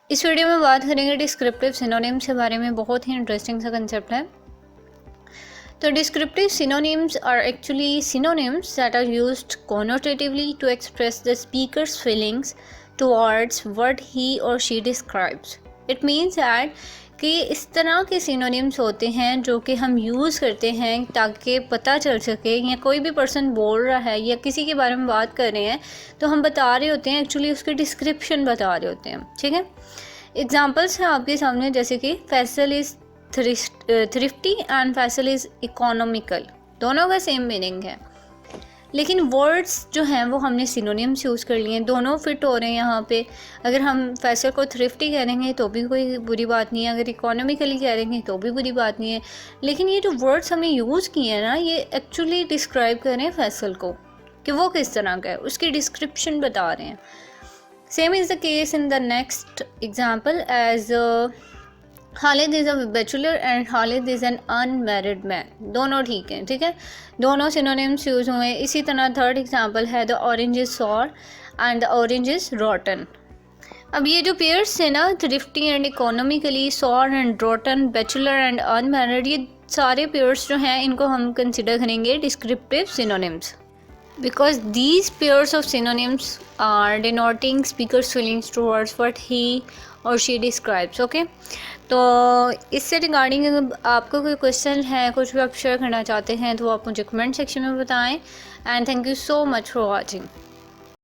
इस वीडियो में बात करेंगे डिस्क्रिप्टिव सिनोनिम्स के बारे में। बहुत ही इंटरेस्टिंग सा कंसेप्ट है। तो descriptive synonyms are actually synonyms that are used connotatively to express the speaker's feelings towards what he or she describes. It means that कि इस तरह के सिनोनिम्स होते हैं जो कि हम यूज़ करते हैं ताकि पता चल सके, या कोई भी पर्सन बोल रहा है या किसी के बारे में बात कर रहे हैं तो हम बता रहे होते हैं, एक्चुअली उसकी डिस्क्रिप्शन बता रहे होते हैं। ठीक है, एग्जांपल्स हैं आपके सामने, जैसे कि Faisal is thrifty and Faisal is economical. दोनों का सेम मीनिंग है, लेकिन वर्ड्स जो हैं वो हमने सिनोनिम्स यूज़ कर लिए हैं, दोनों फिट हो रहे हैं यहाँ पे। अगर हम फैसल को थ्रिफ्टी कह देंगे तो भी कोई बुरी बात नहीं है, अगर इकोनॉमिकली कह देंगे तो भी बुरी बात नहीं है। लेकिन ये जो वर्ड्स हमने यूज़ किए हैं ना, ये एक्चुअली डिस्क्राइब कर रहे हैं फैसल को कि वो किस तरह का है, उसकी डिस्क्रिप्शन बता रहे हैं। Same is the case in the next example as Khalid is a bachelor and Khalid is an unmarried man. दोनों ठीक हैं, ठीक है, दोनों सिनोनिम्स यूज़ हुए। इसी तरह थर्ड एग्जांपल है the orange is sour and the orange is rotten. अब ये जो पेयर्स थे ना, thrifty and economically, sour and rotten, bachelor and unmarried, ये सारे पेयर्स जो हैं इनको हम कंसिडर करेंगे descriptive synonyms, because these pairs of synonyms are denoting speaker's feelings towards what he or she describes. Okay, तो इससे रिगार्डिंग आपको कोई क्वेश्चन है, कुछ भी आप शेयर करना चाहते हैं तो आप मुझे कमेंट सेक्शन में बताएं। And thank you so much for watching.